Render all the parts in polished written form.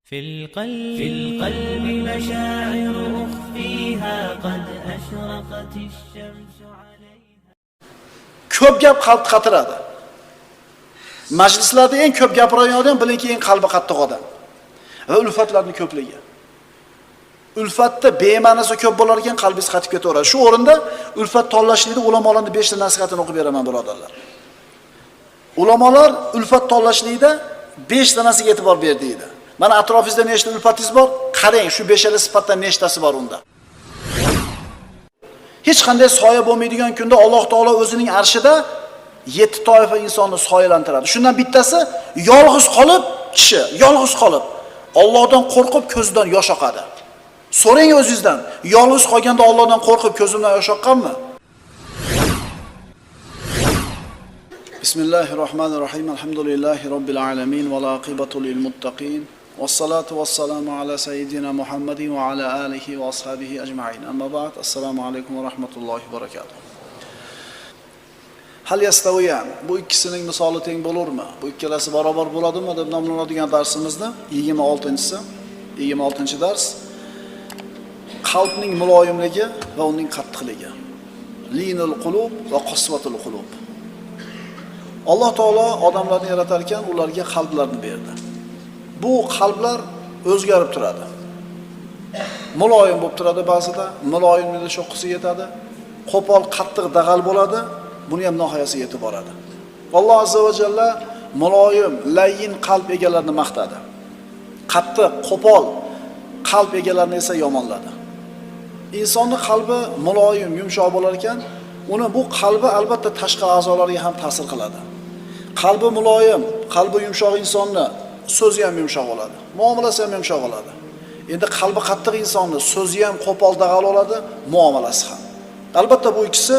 في القلب مشاعر أخفيها قد أشرقت الشمس عليها. Ko'p gap qalb qatiradi. Majlislarda eng ko'p gapiradigan odam bilinki eng qalbi qattiq odam. Va ulfatlarning ko'pligi. Ulfatda bema'nisi ko'p bo'lar ekan, qalbingiz qatib ketaveradi. Shu o'rinda ulfat tanlashlikda ulamolarning 5 ta nasihatini o'qib beraman, birodarlar. Ulamolar ulfat tanlashlikda 5 tanasiga e'tibor berdi deydi. Mana atrofingizda nechta ulfatingiz bor? Qarang, shu 5 sifatdan nechtasi bor unda. Hech qanday soya bo'lmaydigan kunda Alloh taolo o'zining arshida 7 toifa insonni soyalantiradi. Shundan bittasi yolg'iz qolib, kishi yolg'iz qolib Allohdan qo'rqib ko'zidan yosh oqadi. So'rang o'zingizdan, yolg'iz qolganda Allohdan qo'rqib ko'zimdan yosh oqqanmi? Bismillahirrohmanirrohim. Alhamdulillahi robbil alamin va aqibatu lil muttaqin. Wassalatu wassalamu ala sayyidina Muhammadin va ala alihi va ashabihi ajma'in. Amma ba'd. Assalomu alaykum va rahmatullohi va barakatuh. Hal yastawiyan, bu ikkisining misoli teng bo'larmi? Bu ikkalasi barobar bo'ladimi deb nomlanadigan darsimizda 26-si, 26-dars qalbning muloyimligi va uning qattiqligi. Linul qulub va qaswatul qulub. Alloh taolo odamlarni yaratar ekan, ularga qalblarni berdi. Bu qalblar o'zgarib turadi. Muloyim bo'lib turadi ba'zida, muloyimlikda sho'qqisi yetadi, qo'pol, qattiq, dag'al bo'ladi. Buni ham nihoyasiga yetib boradi. Alloh azza va jalla muloyim, layyin qalb egalarini maqtadi. Qattiq, qo'pol qalb egalarini esa yomonladi. Insonning qalbi muloyim, yumshoq bo'lar ekan, uni bu qalbi albatta tashqi a'zolariga ham ta'sir qiladi. Qalbi muloyim, qalbi yumshoq insonni so'zi ham yumshoq bo'ladi, muomalasi ham yumshoq bo'ladi. Endi qalbi qattiq insonni so'zi ham qo'pol, dag'al bo'ladi, muomalasi ham. Albatta bu ikkisi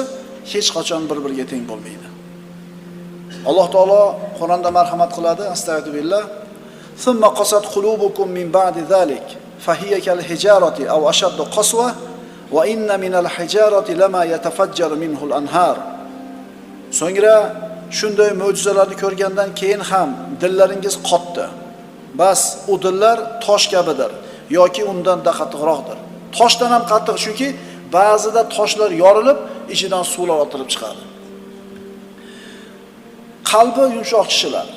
hech qachon bir-biriga teng bo'lmaydi. Alloh taolo Qur'onda marhamat qiladi, astagfirullah. Thumma qasat qulubukum min ba'di zalik, fahiya kal hijarati aw ashaddu qaswa wa inna minal hijarati lama yatafajjaru minhu al-anhar. So'ngra shunday mo'jizalarni ko'rgandan keyin ham dillaringiz qotdi. Bas, u dillar tosh kabidir yoki undan da qattiqroqdir. Toshdan ham qattiq, chunki ba'zida toshlar yorilib, ichidan suvlar otilib chiqadi. Qalbi yumshoq kishilar.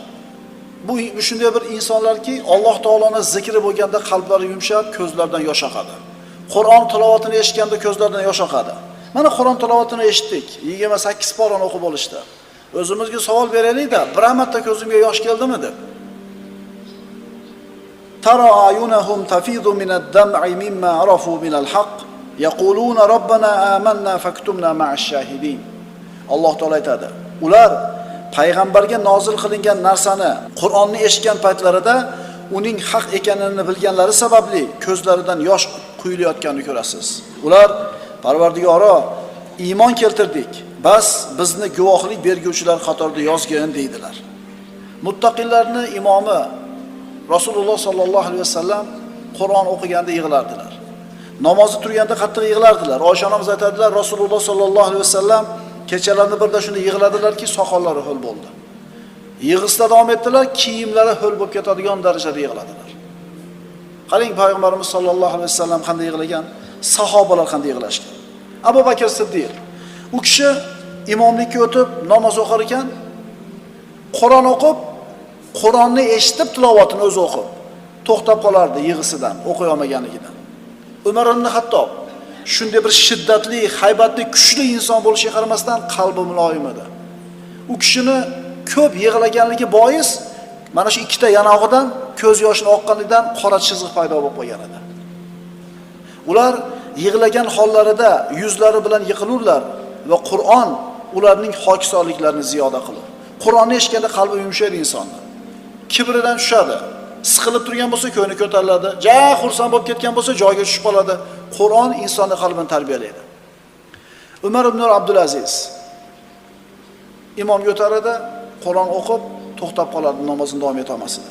Bu shunday bir insonlarki, Alloh taoloning zikri bo'lganda qalblari yumshab, ko'zlaridan yosh oqadi. Qur'on tilovatini eshitganda ko'zlaridan yosh oqadi. Mana Qur'on tilovatini eshitdik. 28 paroni o'qib olishdi. O'zimizga savol beraylik-da, bir marta ko'zimga yosh keldimi deb. Tara ayunahum tafidu minad dam'i mimma arafu minal haqq yaquluna robbana amanna faktubna ma'ash shahidin. Alloh taolo aytadi. Ular payg'ambarga nozil qilingan narsani Qur'onni eshitgan paytlarida uning haq ekanini bilganlari sababli ko'zlaridan yosh quyilayotganini ko'rasiz. Ular Parvardigoro, iymon keltirdik, bas bizni guvohlik berguvchilar qatorida yozgin deydilar. Muttaqillarning imomi Rasululloh sallallohu alayhi vasallam Qur'on o'qiganda yig'lardilar. Namozni turganda qattiq yig'lardilar. Oysha onamiz aytadilar, Rasululloh sallallohu alayhi vasallam kechalarni birda shunda yig'ladilarki, soqollari ho'l bo'ldi. Yig'isda davom etdilar, kiyimlari ho'l bo'lib ketadigan darajada yig'ladilar. Qarang, payg'ambarimiz sallallohu alayhi vasallam qanday yig'lagan, sahobalar qanday yig'lashgan. Abu Bakr Siddiq, u kishi imomlikka o'tib namoz o'qir ekan, Qur'on o'qib, Qur'onni eshitib tilovatini o'zi o'qib, to'xtab qolardi yig'isidan, o'qiy olmaganligidan. Umar ibn Hattob shunday bir shiddatli, haybatli, kuchli inson bo'lishiga qaramasdan qalbi muloyim edi. U kishini ko'p yig'laganligi bois mana shu ikkita yanog'idan ko'z yoshini oqqanidan qora chiziq paydo bo'lib qolgan edi. Ular yig'lagan hollarida yuzlari bilan yiqilurlar va Qur'on ularning hokisorliklarini ziyoda qilur. Qur'onni eshitganda qalbi yumshaydi insonni. Kibridan tushadi. Siqilib turgan bo'lsa ko'ngli ko'tariladi. Xursand bo'lib ketgan bo'lsa joyiga tushib qoladi. Qur'on insonning qalbini tarbiyalaydi. Umar ibn Abdulaziz imomga o'taradi, Qur'on o'qib to'xtab qoladi, namozini davom eta olmasdi.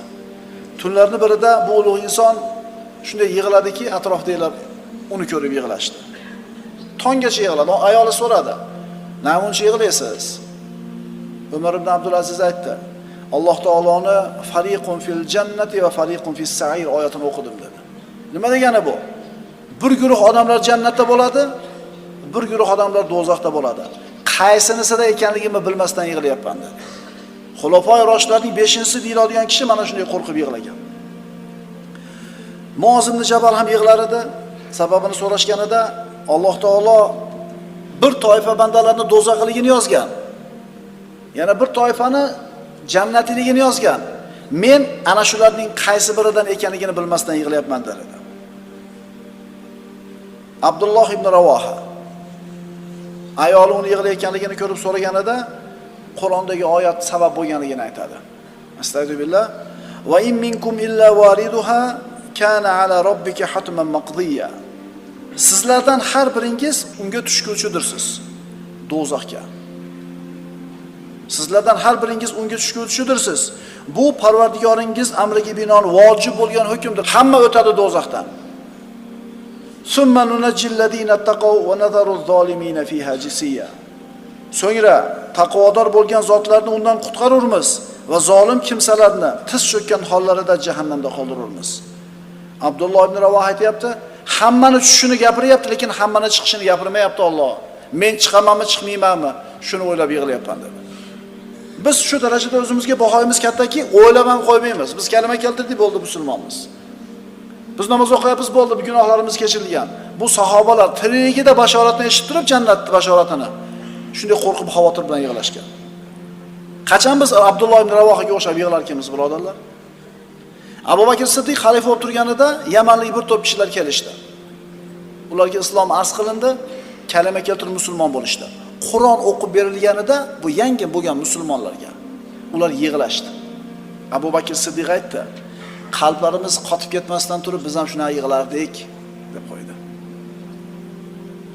Tunlarning birida bu ulug' inson shunday yig'ladiki, atrofdagilar uni ko'rib yig'lashdi. Tonggacha yig'ladi. Ayoli so'radi: "Nima uchun yig'laysiz?" Umar ibn Abdulaziz aytdi: Alloh taoloni fariqun fil jannati va fariqun fis sa'ir oyatini o'qidim dedi. Nima degani bu? Bir guruh odamlar jannatda bo'ladi, bir guruh odamlar do'zaxda bo'ladi. Qaysinisida ekanligimni bilmasdan yig'layapman dedi. Xulofoi roshidlarning 5-si deyiladigan kishi mana shunday qo'rqib yig'lagan. Muoz ibn Jabal ham yig'lar edi. Sababini so'rashganida Alloh taolo bir toifa bandalarni do'zaxligini yozgan. Yana bir toifani jannatligini yozgan. Men ana shularning qaysi biridan ekanligini bilmasdan yig'layapman dedi. Abdulloh ibn Ravoha ayoli uni yig'layotganligini ko'rib so'raganida Qur'ondagi oyat sabab bo'lganligini aytadi. Astagfirullah. Va in minkum illa wariduha kana ala robbika hatman maqdiya. Sizlardan har biringiz unga tushguvchidirsiz, do'zaxga. Sizlardan har biringiz unga tushguvchidirsiz. Bu Parvardigoringiz amriga binoan vojib bo'lgan hukmdir. Hamma o'tadi do'zaxdan. Summa nunajjil ladina taqaw va nadharu zolimina fiha jisiya. So'ngra taqvodor bo'lgan zotlarni undan qutqarurmiz va zolim kimsalarni tiz cho'kkan hollarida jahannamda qoldirurmiz. Abdulloh ibn Ravoha aytayapti, hammani tushishini gapiryapti, lekin hammani chiqishini gapirmayapti Alloh. Men chiqamanmi, chiqmaymanmi? Shuni o'ylab yig'layapman dedi. Biz shu darajada o'zimizga bahoyimiz kattaki, o'ylab ham qo'ymaymiz. Biz kalima keltirdik, bo'ldi, musulmonmiz. Biz namoz o'qiyapmiz, bo'ldi, gunohlarimiz kechirilgan. Bu sahobalar tirigida bashoratni eshitib turib, jannatni bashoratini shunday qo'rqib xavotir bilan yig'lashgan. Qachon biz Abdulloh ibn Ravohaga o'xshab yig'lar ekanmiz, birodarlar? Abu Bakr Siddiq xalifa bo'lib turganida Yamanlik bir to'p kishilar kelishdi. Ularga islom arz qilindi, kalima keltirib musulmon bo'lishdi. Qur'on o'qib berilganida bu yangi bo'lgan musulmonlarga ular yig'lashdi. Abu Bakr Siddiq aytdi, qalblarimiz qotib ketmasdan turib biz ham shunaqa yig'lardik deb qo'ydi.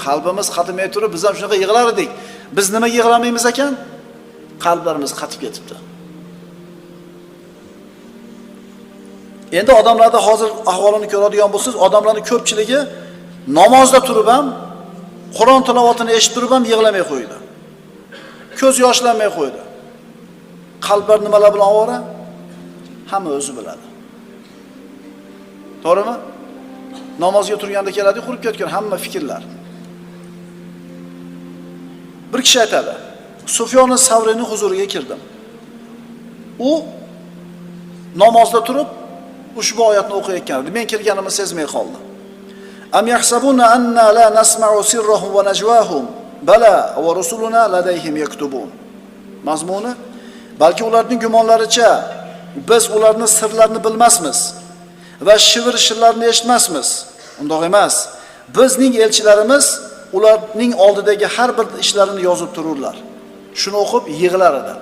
Qalbimiz qatimay turib biz ham shunaqa yig'lar edik. Biz nima yig'lamaymiz ekan? Qalblarimiz qatib ketibdi. Endi odamlarda hozir ahvolini ko'radigan bo'lsangiz, odamlarning ko'pchiligi namozda turib ham, Qur'on tilovatini eshitib turib ham yig'lamay qo'ydi. Ko'z yoshlanmay qo'ydi. Qalblar nimalar bilan ovora? Hamma o'zi biladi. To'g'rimi? Namozga turganda keladi, qurib ketgan hamma fikrlar. Bir kishi aytadi, Sufyon as-Savrining huzuriga kirdim. U namozda turib ushbu oyatni o'qiyotgan edi. Men kirganimni sezmay qoldim. Am yahsabuna anna la nasma'u sirrahum wa najwahum bala wa rusuluna ladayhim yaktubun. Mazmuni, balki ularning gumonlaricha biz ularning sirlarini bilmasmiz va shivir-shirlarini eshitmasmiz. Undoq emas. Bizning elchilarimiz ularning oldidagi har bir ishlarini yozib tururlar. Shuni o'qib yig'lar edi.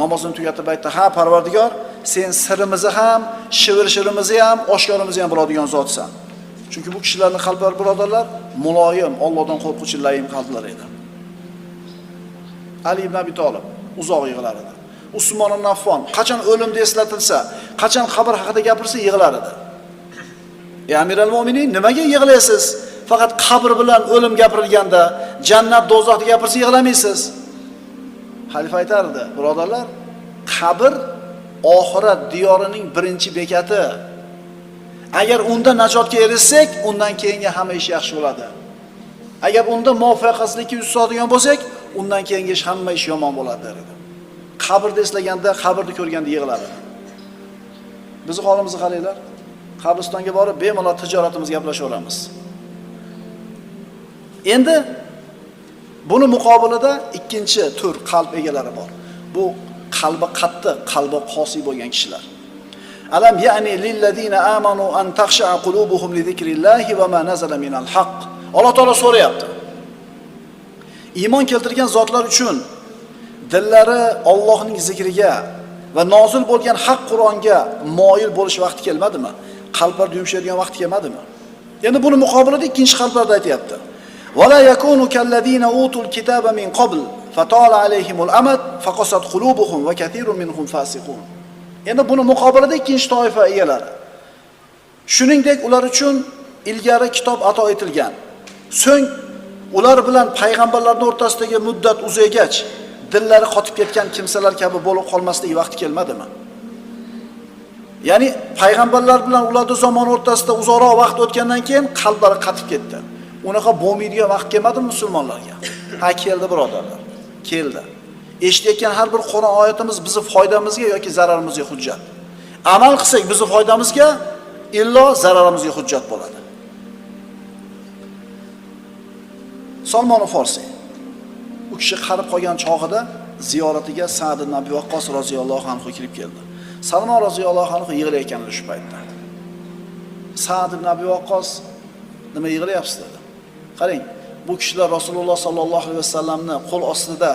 Namozini tugatib aytdi, "Ha, Parvardigor, sen sirimizni ham, shivir-shirimizni ham, oshkorimizni ham biladigan zotsan." Chunki bu kishilarning qalblari, birodarlar, muloyim, Allohdan qo'rquvchi layim qalblar edi. Ali ibn Abi Talib uzoq yig'lar edi. Usmon ibn Affon qachon o'limni eslatilsa, qachon qabr haqida gapirsa yig'lar edi. Ey Amiral Mo'minin, nimaga yig'laysiz? Faqat qabr bilan o'lim gapirilganda, jannat, do'zaxni gapirsa yig'lamaysiz. Xalifa aytardi, birodarlar, qabr oxirat diyorining birinchi bekati. Agar unda najotga erishsak, undan keyingi hamma ish yaxshi bo'ladi. Agar unda muvaffaqiyatsizlikka yuz soladigan bo'lsak, undan keyingi ish hamma ish yomon bo'ladi dedi. Qabrni eslaganda, qabrni ko'rganda yig'ladi. Bizni holimizni qaranglar. Qabristonga borib bemalol tijoratimizni gaplashaveramiz. Endi buni muqobilida ikkinchi tur qalb egalari bor. Bu qalbi qattiq, qalbi qosiy bo'lgan kishilar. Alam ya'ni lillazina amanu an takhsha'a qulubuhum li zikrillahi va ma nazala minal haqq. Alloh taolo so'rayapti. Iymon keltirgan zotlar uchun dillari Allohning zikriga va nozil bo'lgan haq Qur'onga moyil bo'lish vaqti kelmadimi? Qalblar yumshaydigan vaqt kelmadimi? Endi buni muqobilida ikkinchi qalblarda aytayapti. ولا يكونوا كالذين أوتوا الكتاب من قبل فطال عليهم الأمد فقست قلوبهم وكثير منهم فاسقون. Endi buni muqobilida ikkinchi toifa egalari. Shuningdek, ular uchun ilgari kitob ato etilgan. So'ng ular bilan payg'ambarlarning o'rtasidagi muddat uzaygach, dillari qotib ketgan kimsalar kabi bo'lib qolmaslik vaqti kelmadimi? Ya'ni payg'ambarlar bilan ularning zamon o'rtasida uzoqroq vaqt o'tgandan keyin qalblari qatib ketdi. Unaqa bo'lmaydigan vaqt kelmadimi musulmonlarga? Ha, keldi birodarlar. Keldi. Eshitayotgan har bir Qur'on oyatimiz bizning foydamizga yoki zararimizga hujjat. Amal qilsak bizning foydamizga, illo zararimizga hujjat bo'ladi. Salmon Farsiy u kishi qarib qolgan chog'ida ziyoratiga Sa'd ibn Abi Waqqos roziyallohu anhu kirib keldi. Salmon roziyallohu anhu yig'layotganlar shu paytda. Sa'd ibn Abi Waqqos nima yig'layapsiz dedi. Qarang, bu kishilar Rasululloh sallallohu alayhi vasallamni qo'l ostida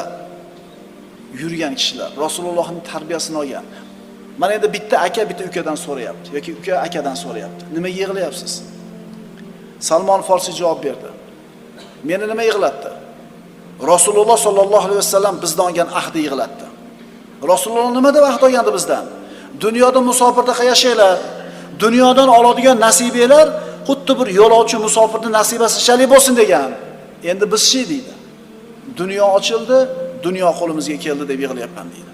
yurgan kishilar, Rasulullohning tarbiyasini olgan. Mana endi bitta aka bitta ukadan so'rayapti yoki uka akadan so'rayapti. Nima yig'layapsiz? Salmon Farsiy javob berdi. Meni nima yig'latdi? Rasululloh sallallohu alayhi vasallam bizdan olgan ahdi yig'latdi. Rasululloh nima deb ahd olgandi bizdan? Dunyoda musofirda yashanglar. Dunyodan oladigan nasibalar xuddi bir yo'lovchi musofirning nasibasichalik bo'lsin degan. Endi biz-chi deydi. Dunyo ochildi, dunyo qo'limizga keldi deb yig'layapman deydi.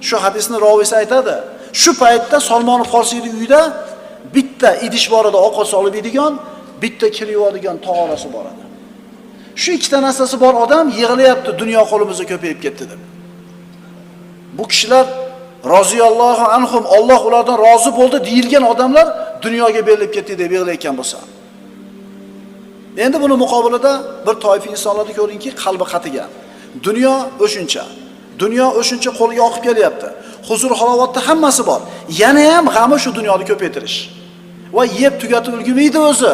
Shu hadisni roviysi aytadi. Shu paytda Salmon Farsiyning uyida bitta idish bor edi, ovqat solib yeydigan, bitta kir yuvadigan tog'orasi bor edi. Shu ikkita narsasi bor odam yig'layapti, dunyo qo'limizga ko'payib ketdi deb. Bu kishilar roziyallohu anhum, Alloh ulardan rozi bo'ldi deyilgan odamlar dunyoga berilib ketdi deb yig'layotgan bo'lsa. Endi buni muqobilida bir toifa insonlarni ko'ringki, qalbi qatigan. Dunyo o'shuncha qo'lga oqib kelyapti. Huzur halovatda hammasi bor. Yana ham g'ami shu dunyoni ko'paytirish. Va yeb tugatib ulgurmaydi o'zi.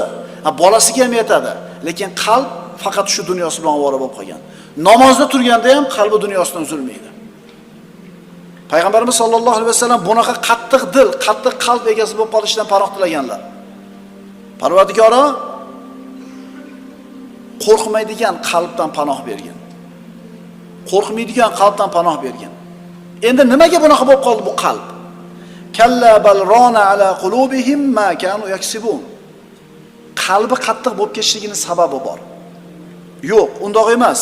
Bolasiga ham yetadi, lekin qalb faqat shu dunyosi bilan ovora bo'lib qolgan. Namozda turganda ham qalbi dunyosidan uzilmaydi. Payg'ambarimiz sollallohu alayhi vasallam bunaqa qattiq dil, qattiq qalb egasi bo'lib qolishdan panoh tilaganlar. Parvardigoro qo'rqmaydigan qalbdan panoh bergin. Qo'rqmaydigan qalbdan panoh bergin. Endi nimaga bunaqa bo'lib qoldi bu qalb? Kalla bal rana ala qulubihim ma kanu yaksibun. Qalbi qattiq bo'lib ketishligining sababi bor. Yo'q, undoq emas.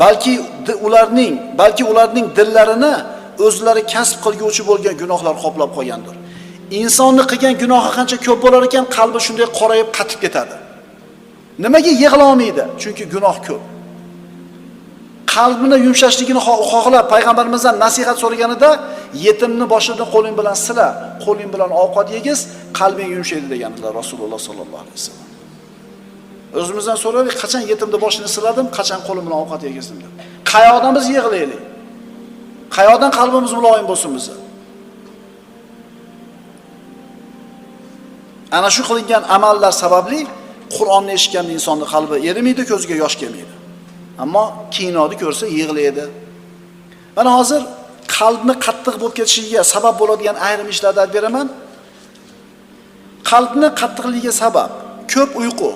Balki ularning dillarini o'zlari kasb qilguvchi bo'lgan gunohlar qoplab qo'ygandir. Insonni qilgan gunohi qancha ko'p bo'lar ekan, qalbi shunday qorayib qatib ketadi. Nimaga yig'la olmaydi? Chunki gunoh ko'p. Qalbini yumshashligini xohlab payg'ambarimizdan nasihat so'raganida, yetimni boshidan qo'ling bilan sila, qo'ling bilan ovqat yegiz, qalbing yumshaydi deganlar Rasululloh sallallohu alayhi vasallam. O'zimizdan so'raylik, qachon yetimni boshini siladim, qachon qo'lim bilan ovqat yegizdim deb. Qayoqdan biz yig'laylik? Qayoqdan qalbimiz muloyim bo'lsin bizni? Ana shu qilingan amallar sababli Qur'onni eshitganda insonning qalbi erimaydi, ko'ziga yosh kelmaydi. Ammo kinoni ko'rsa yig'laydi. Mana hozir qalbni qattiq bo'lib ketishiga sabab bo'ladigan ayrim ishlarni aytib beraman. Qalbni qattiqligiga sabab ko'p uyqu,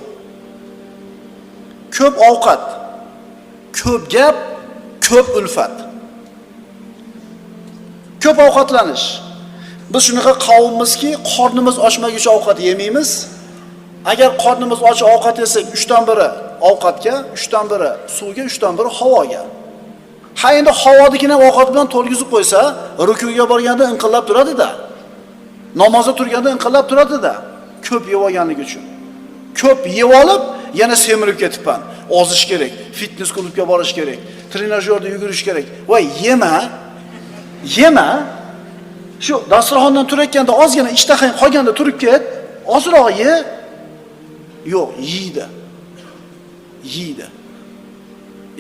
ko'p ovqat, ko'p gap, ko'p ulfat. Ko'p ovqatlanish. Biz shunaqa qavmmizki, qornimiz ochmaguncha ovqat yemaymiz. Agar qornimiz och ovqat yesak, 3dan biri ovqatga, 3dan biri suvga, 3dan biri havoga. Ha, endi havodikini ovqat bilan to'lgizib qo'ysa, rukuga borganda inqillab turadi-da. Namozda turganda inqillab turadi-da. Ko'p yeb olganligi uchun. Ko'p yeb olib, yana semirib ketibman. Ozish kerak, fitness klubga borish kerak, trenajyorda yugurish kerak. Voy, yema. Shu dasturxondan turayotganda ozgina ishtahang qolganda turib ket, ozroq ye. Yo'q, yeydi.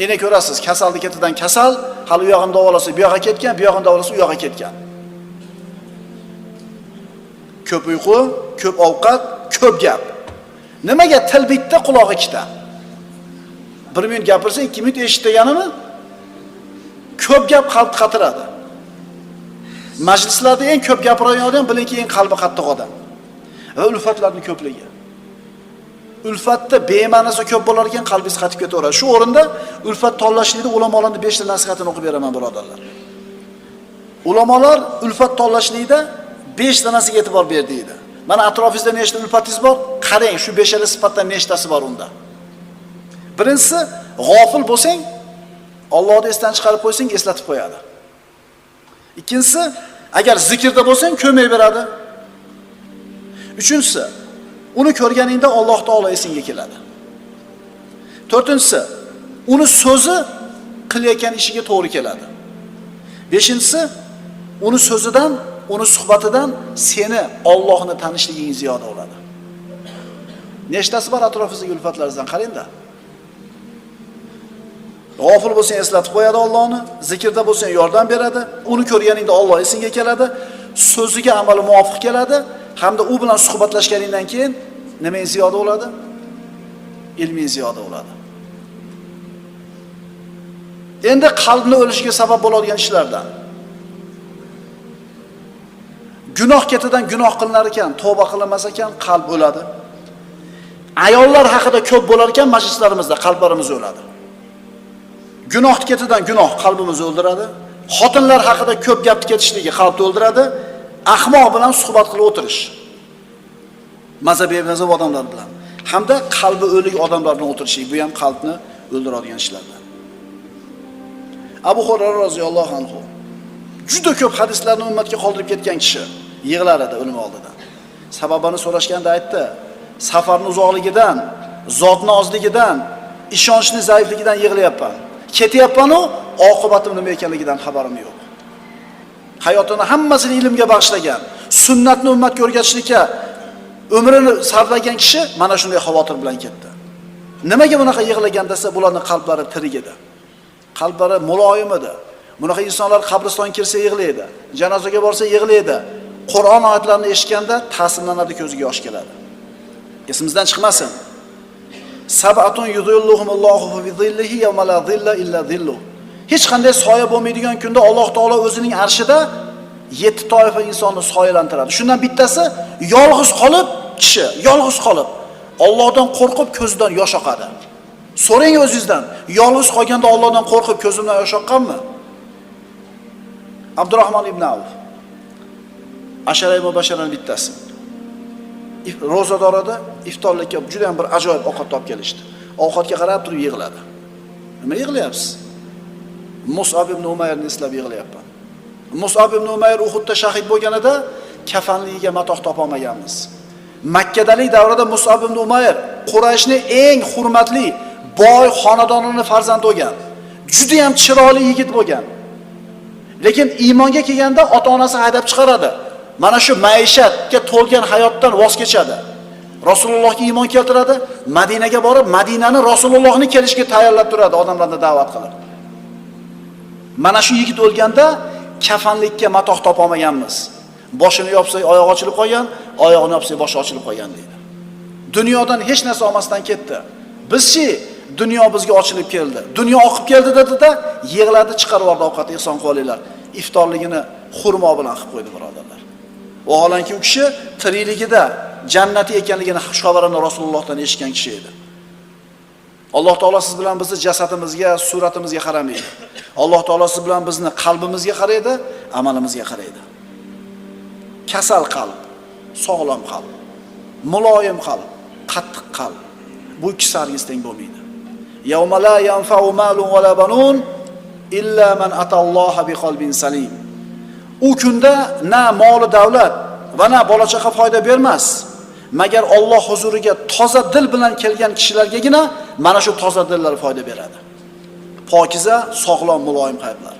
Yana ko'rasiz, kasalni ketidan kasal, hali u yog'ini davolasa bu yoqqa ketgan, bu yog'ini davolasa u yoqqa ketgan. Ko'p uyqu, ko'p ovqat, ko'p gap. Nimaga til bitta, quloq ikkita? 1 minut gapirsang 2 minut eshit deganimi? Ko'p gap qalb qatiradi. Majlislarda eng ko'p gapiradigan odam bilinki eng qalbi qattiq odam. Va ulfatlarning ko'pligi. Ulfatda bema'nisi ko'p bo'lar ekan, qalbingiz qatib ketaveradi. Shu o'rinda ulfat tanlashlikda ulamolarning 5 ta nasihatini o'qib beraman, birodarlar. Ulamolar ulfat tanlashlikda 5 tanasiga e'tibor ber deydi. Mana atrofingizda nechta ulfatingiz bor? Qarang, shu 5 sifatdan nechtasi bor unda. Birinchisi, g'ofil bo'lsang, Allohni esdan chiqarib qo'ysang, eslatib qo'yadi. Ikkinchisi, agar zikrda bo'lsang, ko'may beradi. Uchinchisi, uni ko'rganingda Alloh taolo esingga keladi. To'rtinchisi, uni so'zi qilayotgan ishiga to'g'ri keladi. Beshinchisi, uni so'zidan, uni suhbatidan seni Allohni tanishliging ziyoda bo'ladi. Nechtasi bor atrofingizdagi ulfatlaringizdan qarangda. G'ofil bo'lsang eslatib qo'yadi Allohni, zikrda bo'lsang yordam beradi, uni ko'rganingda Alloh esingga keladi, so'ziga amali muvofiq keladi, hamda u bilan suhbatlashganingdan keyin nimang ziyoda bo'ladi? Ilming ziyoda bo'ladi. Endi qalbni o'lishiga sabab bo'ladigan ishlardan. Gunoh ketidan gunoh qilinar ekan, tavba qilinmas ekan, qalb o'ladi. Ayollar haqida ko'p bo'lar ekan majlislarimizda qalblarimiz o'ladi. Gunoh ketidan gunoh qalbimizni o'ldiradi. Xotinlar haqida ko'p gapni ketishligi qalbni o'ldiradi. Ahmoq bilan suhbat qilib o'tirish. Mazhabiyazov odamlar bilan hamda qalbi o'lik odamlar bilan o'tirishlik, bu ham qalbni o'ldiradigan ishlardan. Abu Hurayra roziyallohu anhu juda ko'p hadislarni ummatga qoldirib ketgan kishi yig'lar edi o'lim oldidan. Sababini so'rashganda aytdi: safarning uzoqligidan, zotni ozligidan, ishonchni zaifligidan yig'layapman. Ketyapman-u, oqibatim nima ekanligidan xabarim yo'q. Hayotini hammasini ilmga bag'ishlagan, sunnatni ummatga o'rgatishlikka umrini sarflagan kishi mana shunday xavotir bilan ketdi. Nimaga bunaqa yig'lagan desa, bularning qalblari tirik edi. Qalblari muloyim edi. Bunaqa insonlar qabriston kirsa yig'laydi, janozaga borsa yig'laydi. Qur'on oyatlarini eshitganda ta'sirlanadi, ko'ziga yosh keladi. Esimizdan chiqmasin. Sab'atun yudhilluhumullohu fi zillihi yawma la zilla illa zilluh. Hech qanday soya bo'lmaydigan kunda Alloh taolo o'zining arshida 7 toifa insonni soyalantiradi. Shundan bittasi yolg'iz qolib, kishi yolg'iz qolib Allohdan qo'rqib ko'zidan yosh oqadi. So'rang o'zingizdan, yolg'iz qolganda Allohdan qo'rqib ko'zimdan yosh oqqanmi? Abdurrahmon ibn Avf Ashara-i Mubashsharaning bittasi. Ro'zador edi, iftorlikka juda ham bir ajoyib ovqat topib kelishdi. Ovqatga qarab turib yig'ladi. Nima yig'layapsiz? Mus'ab ibn Umayrni eslab yig'layapman. Mus'ab ibn Umayr Uhudda shahid bo'lganida kafanligiga matoq topa olmaganmiz. Makkadalik davrida Mus'ab ibn Umayr Qurayshning eng hurmatli boy xonadonining farzandi bo'lgan. Juda ham chiroyli yigit bo'lgan. Lekin iymonga kelganda ota-onasi haydab chiqaradi. Mana shu maishatga to'lgan hayotdan voz kechadi. Rasulullohga iymon keltiradi, Madinaga borib, Madinani Rasulullohning kelishiga tayyorlab turadi, odamlarni da'vat qilib. Mana shu yigit o'lganda kafanlikka matoq topa olmaganmiz. Boshini yopsak oyog'i ochilib qolgan, oyog'ini yopsak boshi ochilib qolgan deydi. Dunyodan hech narsa olmasdan ketdi. Bizchi dunyo bizga ochilib keldi. Dunyo oqib keldi dedi-da, yig'ladi, chiqarib yubordi ovqatni, ihson qilinglar. Iftorligini xurmo bilan qilib qo'ydi, birodarlar. Vaholanki u kishi tirikligida jannati ekanligini xush xabarini Rasulullohdan eshitgan kishi edi. Alloh taolo siz bilan bizni jasadimizga, suratimizga qaramaydi. Alloh taolo siz bilan bizni qalbimizga qaraydi, amalimizga qaraydi. Kasal qalb, sog'lom qalb, muloyim qalb, qattiq qalb. Bu ikkisi hargiz teng bo'lmaydi. Yawma la yanfa'u malun va la banun illa man atalloha biqalbin salim. U kunda na moli davlat va na bola chaqa foyda bermas, magar Alloh huzuriga toza dil bilan kelgan kishilargagina mana shu toza dillar foyda beradi. Pokiza, sog'lom, muloyim qalblar.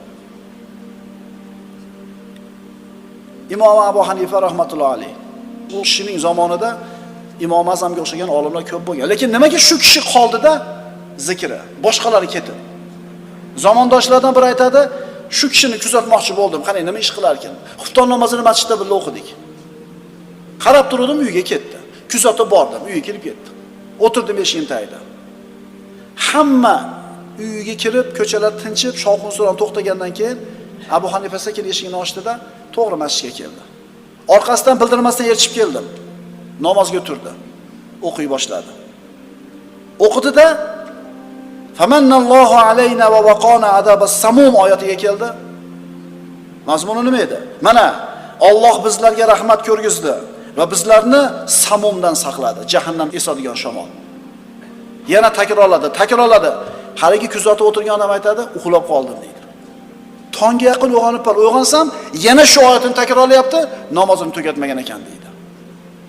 Imom Abu Hanifa rahmatullohi alayh. U kishining zamonida Imom Azamga o'xshagan olimlar ko'p bo'lgan. Lekin nimaga shu kishi qoldida zikri, boshqalari ketdi? Zamondoshlardan biri aytadi, shu kishini kuzatmoqchi bo'ldim. Qani nima ish qilar ekan? Xufton namozini masjidda birga o'qidik. Qarab turdim, uyiga ketdi. Kuzatib bordim, uyiga kelib ketdi. O'tirdim eshigim tagida. Hamma uyiga kirib, ko'chalar tinchib, shovqin-suron to'xtagandan keyin Abu Hanifa sekin eshigini ochdida, to'g'ri masjidga keldi. Orqasidan bildirmasdan erishib keldim. Namozga turdi. O'qiy boshladi. O'qidi-da Famanallohu alayna va waqana adabas samum oyatiga keldi. Mazmuni nima edi? Mana Alloh bizlarga rahmat ko'rgizdi va bizlarni samumdan saqladi, jahannam esadigan shamol. Yana takrorladi. haligi kuzatib o'tirgan odam aytadi, uxlab qoldim deydi. Tongga yaqin uyg'onib uyg'onsam, yana shu oyatni takrorlayapti, namozini tugatmagan ekan deydi.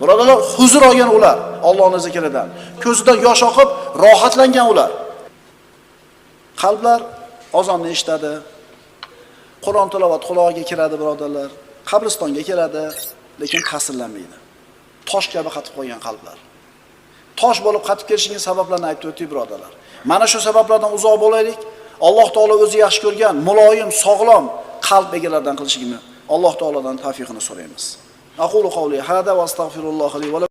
Birodalar, huzur olgan ular Allohning zikridan, ko'zidan yosh oqib, rohatlangan ular. Qalblar azonni eshitadi. Qur'on tilovat quloqiga kiradi, birodarlar. Qabristonga keladi, lekin ta'sirlanmaydi. Tosh kabi qatib qo'ygan qalblar. Tosh bo'lib qatib kelishining sabablarini aytib o'tdik, birodarlar. Mana shu sabablardan uzoq bo'laylik. Alloh taolo o'zi yaxshi ko'rgan, muloyim, sog'lom qalb egalaridan qilishligini Alloh taolodan tavfiqini so'raymiz. Aqulu qawli hada va astagfirulloh li va